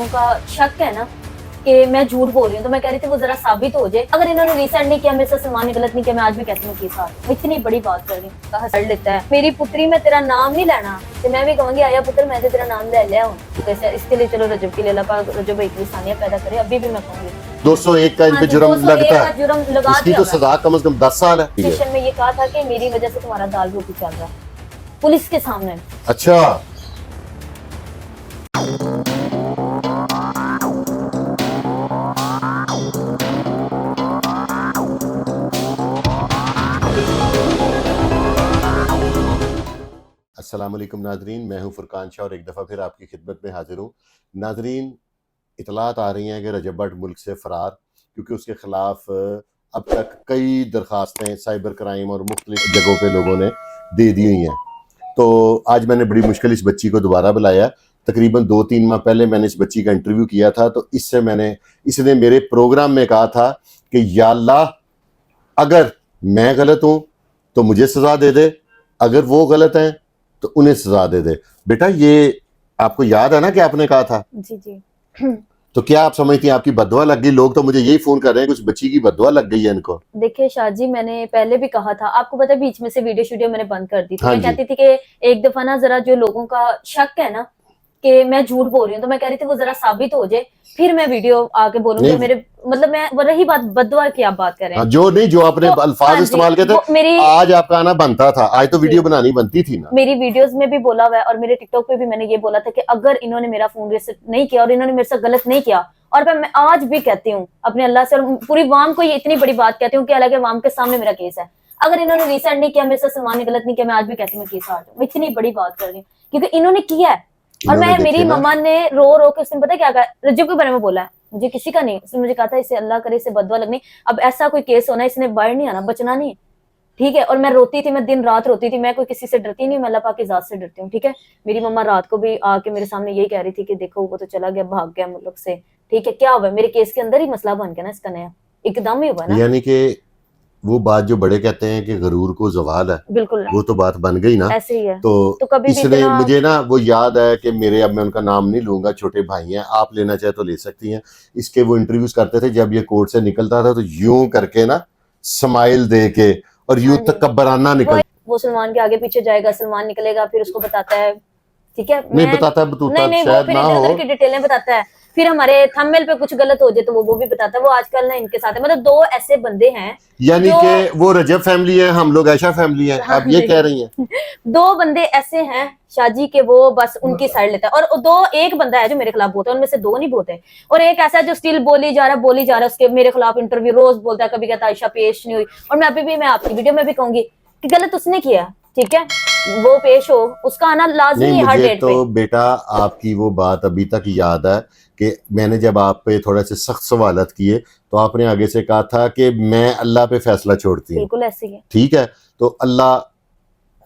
लोगों का शक है ना कि मैं झूठ बोल रही हूँ, तो मैं कह रही थी वो जरा साबित हो जाए। अगर इन्होंने रिसेंट नहीं किया, मेरे साथ सलमान ने गलत नहीं किया, मैं आज भी कहती हूँ कि साथ मैं इतनी बड़ी बात कर रही हूँ। कहा सड़ लेता है मेरी पुत्री, मैं तेरा नाम नहीं लेना, तो मैं भी कहूंगी आया पुत्र मैं तेरा नाम ले लिया हूँ। तो इसके लिए चलो रजब के लिए अल्लाह पाक रजब भाई की सानिया पैदा करे। अभी भी मैं कहूंगी 201 का इन पे जुर्म लगता है, जुर्म लगा उसकी तो सजा कम से कम 10 साल है। स्टेशन में ये कहा था कि मेरी वजह से तुम्हारा दाल रोटी चल रहा है, पुलिस के सामने। अच्छा, अस्सलाम वालेकुम नाजरीन, मैं हूं फुरकान शाह और एक दफ़ा फिर आपकी खिदमत में हाजिर हूं। नाजरीन, इतलात आ रही हैं कि रजब भट्ट मुल्क से फ़रार, क्योंकि उसके ख़िलाफ़ अब तक कई दरख्वास्तें साइबर क्राइम और मुख्तलिफ जगहों पे लोगों ने दे दी हुई हैं। तो आज मैंने बड़ी मुश्किल इस बच्ची को दोबारा बुलाया। तकरीबन 2-3 माह पहले मैंने इस बच्ची का इंटरव्यू किया था, तो इसने मेरे प्रोग्राम में कहा था कि या अल्लाह, अगर मैं गलत हूँ तो मुझे सज़ा दे दे, अगर वो गलत हैं तो उन्हें सजा दे दे। बेटा, ये आपको याद है ना कि आपने कहा था? जी जी। तो क्या आप समझती हैं आपकी बददुआ लग गई? लोग तो मुझे यही फोन कर रहे हैं कुछ बच्ची की बददुआ लग गई है इनको। देखिए शाह जी, मैंने पहले भी कहा था, आपको पता है बीच में से वीडियो मैंने बंद कर दी थी। हाँ मैं जी। कहती थी कि एक दफा ना जरा जो लोगों का शक है ना कि मैं झूठ बोल रही हूँ, तो मैं कह रही थी वो जरा साबित हो जाए, फिर मैं वीडियो आके बोलूंगी। मेरे मतलब मैं वो रही बात बददुआ की आप बात कर रहे हैं। जो आपने तो, अल्फाज इस्तेमाल किए थे, आज आपका आना बनता था, आज तो वीडियो बनानी बनती थी ना। मेरी वीडियोस में भी बोला हुआ है और मेरे टिकटॉक पे भी मैंने ये बोला था कि अगर इन्होंने मेरा फोन रिसेट नहीं किया और इन्होंने मेरे साथ गलत नहीं किया, और मैं आज भी कहती हूँ अपने अल्लाह से और पूरी वाम को ये इतनी बड़ी बात कहती हूँ कि अलग वाम के सामने मेरा केस है। अगर इन्होंने रिसेंट नहीं किया, मेरे साथ सलमान ने गलत नहीं किया, मैं आज भी कहती हूँ केस आ जाऊँ। मैं इतनी बड़ी बात कर रही हूँ क्योंकि इन्होंने किया है। और मैं मेरी मम्मा ने रो के उसने पता क्या कहा, रज्जू के बारे में बोला है, मुझे किसी का नहीं। उसने मुझे कहा था इसे अल्लाह करे इसे बददुआ लगनी। अब ऐसा कोई केस होना, इसने बाहर नहीं आना, बचना नहीं, ठीक है। और मैं रोती थी, मैं दिन रात रोती थी, मैं कोई किसी से डरती नहीं, मैं अल्लाह पाक की जात से डरती हूँ, ठीक है। मेरी मम्मा रात को भी आके मेरे सामने यही कह रही थी कि देखो वो तो चला गया, भाग गया मुल्क से, ठीक है। क्या हुआ, मेरे केस के अंदर ही मसला बन गया ना इसका, नया एकदम ही हुआ ना। यानी कि वो बात जो बड़े कहते हैं कि गरूर को जवाल है, बिल्कुल वो तो बात बन गई ना। ऐसे ही है। तो कभी इसने मुझे ना वो याद है कि मेरे, अब मैं उनका नाम नहीं लूंगा, छोटे भाई हैं, आप लेना चाहे तो ले सकती हैं। इसके वो इंटरव्यूज करते थे, जब ये कोर्ट से निकलता था तो यूं करके ना स्माइल दे के और यूं तकब्बराना निकल, वो सलमान के आगे पीछे जाएगा, सलमान निकलेगा, फिर उसको बताता है, ठीक है। नहीं बताता नहीं शायद फिर ना इधर हो, उधर की डिटेलें बताता है। फिर हमारे थंबनेल पे कुछ गलत हो जाए तो वो भी बताता है। वो आजकल ना इनके साथ है, मतलब दो ऐसे बंदे हैं, यानी कि वो रजब फैमिली है, हम लोग ऐशा फैमिली है। आप ये कह रही हैं? दो बंदे ऐसे हैं शाजी के, वो बस उनकी साइड लेता है। और दो, एक बंदा है जो मेरे खिलाफ बोलता है, उनमें से दो नहीं बोलते। और एक ऐसा है जो स्टिल बोली जा रहा है, उसके मेरे खिलाफ इंटरव्यू रोज बोलता है, कभी कहता है आयशा पेश नहीं हुई। और मैं अभी भी, मैं आपकी वीडियो में भी कहूंगी कि गलत उसने किया, ठीक है, वो पेश हो, उसका आना लाजमी है हर डेट पे। तो बेटा, आपकी वो बात अभी तक याद है कि मैंने जब आप पे थोड़े से सख्त सवालत किए तो आपने आगे से कहा था कि मैं अल्लाह पे फैसला छोड़ती हूँ। बिल्कुल ऐसे ही है, ठीक है। तो अल्लाह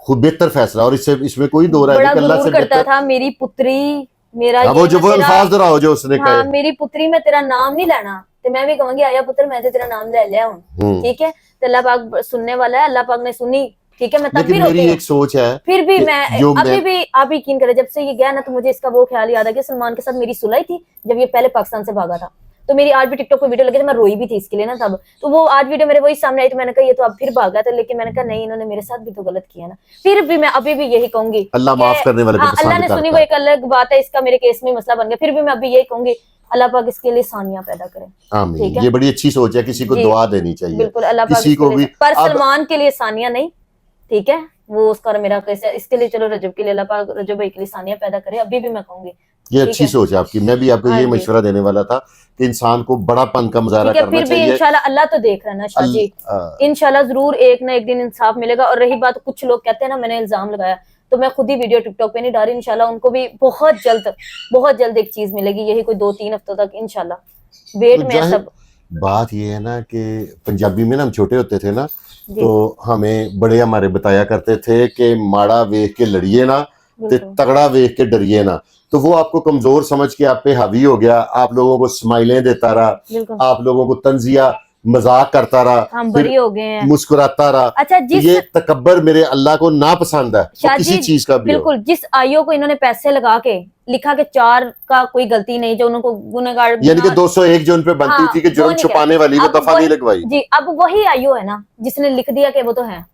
खुद बेहतर फैसला, और इसमें कोई दो राय नहीं, अल्लाह से करता था मेरी पुत्री मेरा, वो जो वो अल्फाज दोहराओ जो उसने कहे, मेरी पुत्री मैं तेरा नाम नहीं लेना, तो मैं भी कहूंगी आया पुत्र मैं तेरा नाम ले लिया हूँ, ठीक है। तो अल्लाह पाक सुनने वाला है, अल्लाह पाक ने सुनी, ठीक है। मैं तब भी मेरी एक सोच है, फिर भी मैं अभी भी, आप यकीन करें, जब से ये गया ना तो मुझे इसका वो ख्याल याद है कि सलमान के साथ मेरी सुलह थी जब ये पहले पाकिस्तान से भागा था। तो मेरी आज भी टिकटॉक पे वीडियो लगी थी, मैं रोई भी थी इसके लिए ना तब। तो वो आज वीडियो मेरे वही सामने आई, तो मैंने कहा ये तो अब फिर भागा था, लेकिन मैंने कहा नहीं, इन्होंने मेरे साथ भी तो गलत किया ना। फिर भी मैं अभी भी यही कहूंगी, अल्लाह माफ करने वाले को अल्लाह ने सुनी, वो एक अलग बात है, इसका मेरे केस में मसला बन गया। फिर भी मैं अभी यही कहूंगी अल्लाह पाक इसके लिए सानिया पैदा करे। आमीन। ये बड़ी अच्छी सोच है, किसी को दुआ देनी चाहिए, बिल्कुल अल्लाह पाक किसी को भी। पर सलमान के लिए सानिया नहीं, ठीक है, वो उसका मेरा केस है। इसके लिए चलो रजब के लिए अल्लाह पाक रजब भाई के लिए सानिया पैदा करे। अभी भी मैं कहूंगी ये अच्छी सोच है आपकी। मैं भी आपको ये मशवरा देने वाला था कि इंसान को बड़ापन का मुजाहरा करना चाहिए। फिर भी इंशाल्लाह अल्लाह तो देख रहा है ना शाह जी, इंशाल्लाह जरूर एक ना एक दिन इंसाफ मिलेगा। और रही बात, कुछ लोग कहते हैं ना मैंने इल्जाम लगाया, तो मैं खुद ही वीडियो टिकटॉक पे नहीं डाल रही। इंशाल्लाह उनको भी बहुत जल्द एक चीज मिलेगी, यही कोई 2-3 हफ्तों तक इंशाल्लाह वेट में सब। बात ये है ना कि पंजाबी में ना हम छोटे होते थे ना, तो हमें बड़े हमारे बताया करते थे कि माड़ा वेख के लड़िए ना, तगड़ा वेख के डरिए ना। तो वो आपको कमजोर समझ के आप पे हावी हो गया, आप लोगों को स्माइलें देता रहा, आप लोगों को तंजिया मजाक करता रहा, हम फिर बरी हो गए हैं। मुस्कुराता रहा। अच्छा, जिस ये तकब्बर मेरे अल्लाह को नापसंद है, वो शाह किसी जी, चीज का भी हो। बिल्कुल, जिस आईओ को इन्होंने पैसे लगा के लिखा के 4 का कोई गलती नहीं, जो उनको गुनहगार यानी कि 201 जो उन पे बनती थी कि वो जुर्म नहीं छुपाने वाली, वो अब दफा नहीं लगवाई। जी, अब वही आईओ है ना जिसने लिख दिया कि वो तो है,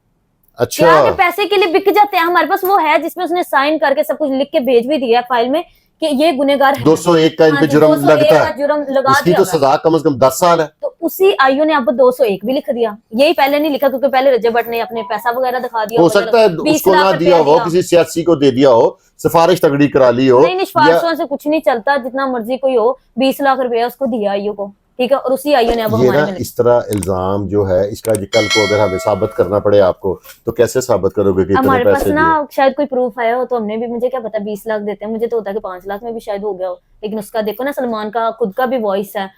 अच्छा, क्या के पैसे के लिए बिक जाते हैं। हमारे पास वो है जिसमें उसने साइन करके सब कुछ लिख के भेज भी दिया फाइल में कि ये गुनहगार है। 201 का इन हाँ पे जी, जुर्म 201 लगता का है, जुर्म लगा उसकी दिया तो हुआ है। सजा कम से कम 10 साल है। तो उसी आईओ ने अब 201 भी लिख दिया, यही पहले नहीं लिखा क्योंकि पहले रजब भट्ट ने अपने पैसा वगैरह दिखा दिया। हो सकता है 20 उसको लाख ना रुपया दिया हो, किसी सियासी को दे दिया हो, सिफारिश तगड़ी करा ली हो। नहीं, निष्पार्शों से कुछ नहीं चलता, जितना मर्जी कोई हो। 20 लाख रुपया उसको दिया आईओ को, ठीक है, और उसी आईओ ने अब ये हमारे ना में इस तरह इल्जाम जो है इसका कल को अगर हमें साबित करना पड़े आपको, तो कैसे साबित करोगे कि इतने हमारे पास पैसे ना दिए? शायद कोई प्रूफ आया हो तो हमने भी, मुझे क्या पता 20 लाख देते हैं, मुझे तो होता है कि 5 लाख में भी शायद हो गया हो। लेकिन उसका देखो ना, सलमान का खुद का भी वॉइस है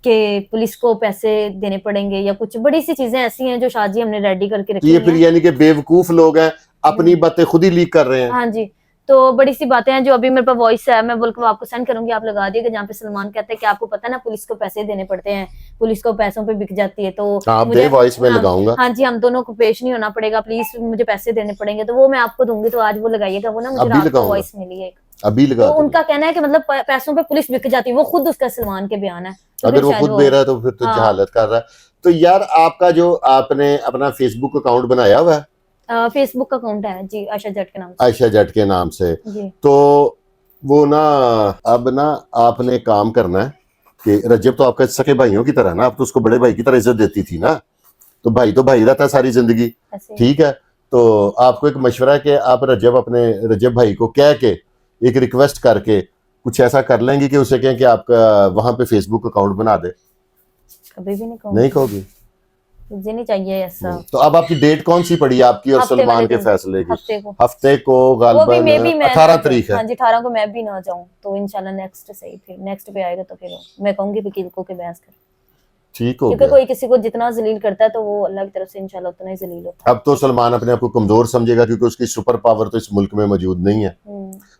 कि पुलिस को पैसे देने पड़ेंगे या कुछ बड़ी सी चीजें ऐसी हैं जो शाहजी हमने रेडी करके तो रखी ये हुई फिर हैं। यानी कि बेवकूफ लोग हैं, अपनी बातें खुद ही लीक कर रहे हैं। हाँ जी, तो बड़ी सी बातें हैं जो अभी मेरे पास वॉइस है, मैं बोल के आपको सेंड करूंगी, आप लगा दिएगा, जहाँ पे सलमान कहते हैं कि आपको पता है ना पुलिस को पैसे देने पड़ते हैं, पुलिस को पैसों पे बिक जाती है, तो आप मुझे दे वॉइस में हाँ, लगाऊंगा। हाँ जी, हम दोनों को पेश नहीं होना पड़ेगा, प्लीज मुझे पैसे देने पड़ेंगे, तो वो मैं आपको दूंगी, तो आज वो लगाइएगा। वो ना मुझे अभी रात को लगाऊंगा, वॉइस मिली है एक, अभी लगा तो दूंगा। उनका कहना है कि मतलब पैसों पे पुलिस बिक जाती है, वो खुद उसका सलमान के बयान है, तो अगर फिर वो शायद खुद दे रहा है तो फिर तो हाँ। जहालत कर रहा है। तो यार आपका जो आपने अपना फेसबुक अकाउंट बनाया हुआ है, फेसबुक अकाउंट है जी, आयशा जट के नाम से आयशा जट के नाम से, जी। तो वो ना अब ना आपने काम करना है कि रजब तो आपका सके भाइयों की तरह ना, आप तो उसको बड़े भाई की तरह इज्जत देती थी ना, तो भाई रहता है सारी जिंदगी, ऐसे ठीक है। तो आपको एक मशवरा है कि आप अपने रजब भाई को कह के एक रिक्वेस्ट करके कुछ ऐसा कर लेंगे कि उसे कहें कि आपका वहां पे फेसबुक अकाउंट बना दे। कभी भी नहीं कहूंगी, नहीं कहोगी? मुझे नहीं चाहिए ऐसा। तो अब आपकी डेट कौन सी पड़ी आपकी और हफ्ते सलमान वाले के दिन, फैसले की? हफ्ते को, हफ्ते को वो भी गालबन मे बी मैं 18 तारीख है। हाँ जी, 18 को मैं भी ना जाऊं, तो इंशाल्लाह नेक्स्ट सही, फिर नेक्स्ट पे आएगा तो फिर मैं कहूंगी वकील को कि बहस कर, ठीक हो क्योंकि गया। कोई किसी को जितना जलील करता है तो वो अल्लाह की तरफ से इंशाल्लाह उतना ही जलील होता है। अब तो सलमान अपने आप को कमजोर समझेगा क्योंकि उसकी सुपर पावर तो इस मुल्क में मौजूद नहीं है।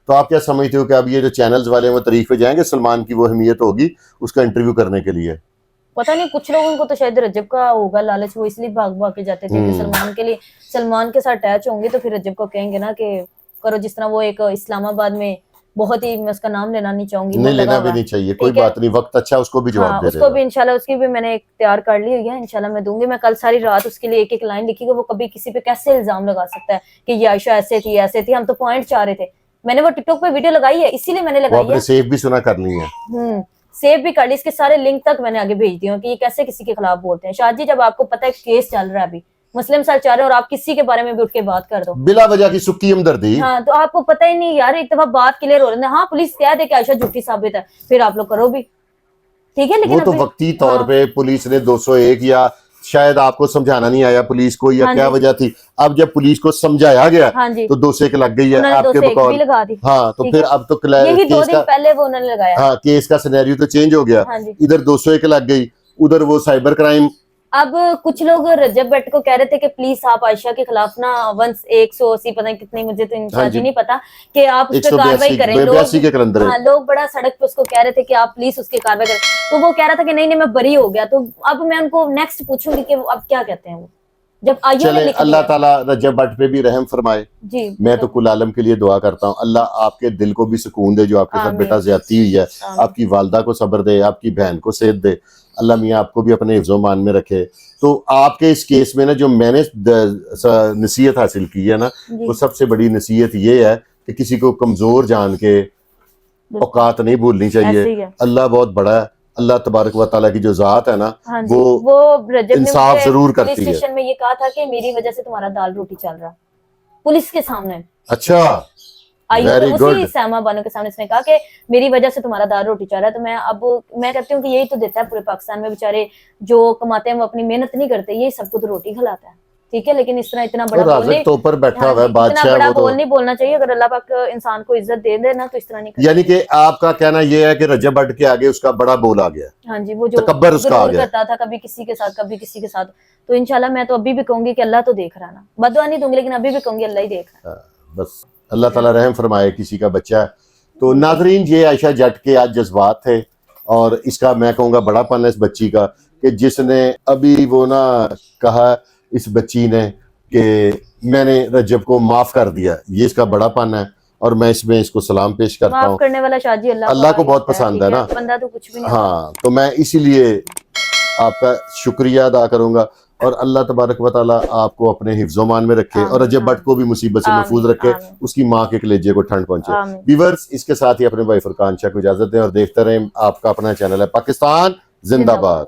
तो आप क्या समझते हो कि अब ये जो चैनल्स वाले हैं वो तारीख पे जाएंगे, सलमान की वो अहमियत होगी उसका इंटरव्यू करने के लिए? पता नहीं, कुछ लोगों को तो शायद रजब का होगा लालच, वो इसलिए भाग भाग के जाते थे कि सलमान के लिए, सलमान के साथ अटैच होंगे तो फिर रजब को कहेंगे ना कि करो, जिस तरह वो एक इस्लामाबाद में बहुत ही, मैं उसका नाम लेना नहीं चाहूंगी, नहीं लेना भी नहीं चाहिए, कोई बात नहीं, वक्त अच्छा उसको भी जवाब दे उसको देगा। भी इंशाल्लाह, उसकी भी मैंने एक तैयार कर ली हुई है, इंशाल्लाह मैं दूंगी। मैं कल सारी रात उसके लिए एक एक लाइन लिखी कि वो कभी किसी पे कैसे इल्जाम लगा सकता है कि ये आयशा ऐसे थी। हम तो पॉइंट चाह रहे थे, मैंने वो टिकटॉक पे वीडियो लगाई है, इसीलिए मैंने लगाई है, सेव भी सुना कर ली है, सेव भी कर ली, इसके सारे लिंक तक मैंने आगे भेज दिए कि ये कैसे किसी के खिलाफ बोलते हैं। शाहजी, जब आपको पता है केस चल रहा है अभी, मुस्लिम सर चाह रहे हैं और आप किसी के बारे में भी उठ के बात कर दो बिला वजह की सुक्की हमदर्दी। हाँ, तो आपको पता ही नहीं यार, एक दफा बात क्लियर हो रही है, हाँ पुलिस कह दे कि आयशा झूठी साबित है, फिर आप लोग करो भी, ठीक है। लेकिन वो तो वक्ती तौर पे पुलिस ने 201 या शायद आपको समझाना नहीं आया पुलिस को या क्या वजह थी, अब जब पुलिस को समझाया गया तो 201 लग गई है आपके बकौल। हाँ, तो फिर अब तो यही 2 दिन पहले वो उन्होंने लगाया। हाँ, केस का सिनेरियो तो चेंज हो गया, इधर 201 लग गई, उधर वो साइबर क्राइम। अब कुछ लोग रजब भट्ट को कह रहे थे कि प्लीज आप आयशा के खिलाफ ना 180 पता नहीं कितनी, मुझे तो इंशाल्लाह नहीं पता, कि आप उस पर कार्रवाई करें। लोग बड़ा सड़क पे उसको कह रहे थे कि आप प्लीज उसकी कार्रवाई करें, तो वो कह रहा था कि नहीं मैं बरी हो गया। तो अब मैं उनको नेक्स्ट पूछूंगी कि अब क्या कहते हैं वो, जब चले अल्लाह ताला रजब भट्ट पे भी रहम फरमाए जी। मैं तो कुल आलम के लिए दुआ करता हूँ, अल्लाह आपके दिल को भी सुकून दे, जो आपके साथ बेटा ज्यादती हुई है, आपकी वालदा को सब्र दे, आपकी बहन को सेहत दे, अल्लाह मियाँ आपको भी अपने हिफ्ज़ो मान में रखे। तो आपके इस केस में ना जो मैंने नसीहत हासिल की है ना, वो सबसे बड़ी नसीहत ये है कि किसी को कमजोर जान के औकात नहीं भूलनी चाहिए। अल्लाह बहुत बड़ा है, अल्लाह तबारक व तआला की जो जात है ना, वो इंसाफ जरूर करती है। स्टेशन में ये कहा था कि मेरी वजह से तुम्हारा दाल रोटी चल रहा, पुलिस के सामने। अच्छा, उसी सामा बानो के सामने इसने कहा कि मेरी वजह से तुम्हारा दाल रोटी चल रहा है। तो मैं कहती हूँ कि यही तो देता है पूरे पाकिस्तान में, बेचारे जो कमाते हैं वो अपनी मेहनत नहीं करते, ये सबको तो रोटी खिलाता है, ठीक है। लेकिन इस तरह इतना बड़ा बोल नहीं बोलना चाहिए। अगर अल्लाह पाक इंसान को इज्जत दे देना तो इस तरह नहीं। यानी कि आपका कहना यह है कि रजब भट्ट के आगे उसका बड़ा बोल आ गया। हाँ जी, वो जो तकब्बर उसका आ गया करता था, कभी किसी के साथ कभी किसी के साथ। तो इंशाल्लाह मैं तो अभी भी कहूंगी कि अल्लाह तो देख रहा ना, बदुआ नहीं दूंगी, लेकिन अभी भी कहूंगी अल्लाह ही देख रहा। बस अल्लाह ताला रहम फरमाए, किसी का बच्चा। तो नाजरीन, ये आयशा जट के आज जज्बात थे और इसका मैं कहूँगा बड़ापन है इस बच्ची का कि जिसने अभी वो ना कहा इस बच्ची ने कि मैंने रजब को माफ कर दिया, ये इसका बड़ापन है और मैं इसमें इसको सलाम पेश करता माफ हूँ। करने वाला शाजी अल्लाह को बहुत होता पसंद है ठीक ना। बंदा तो कुछ भी नहीं हाँ, तो मैं इसीलिए आपका शुक्रिया अदा करूंगा और अल्लाह तबारक व तआला आपको अपने हिफ्ज़-ओ-मान में रखे और आमीन, रजब भट्ट को भी मुसीबत से महफूज आमीन, रखे, आमीन, उसकी माँ के कलेजे को ठंड पहुंचे। आमीन। व्यूअर्स, इसके साथ ही अपने भाई फुरकान शाह को इजाजत दें और देखते रहें आपका अपना चैनल है पाकिस्तान जिंदाबाद।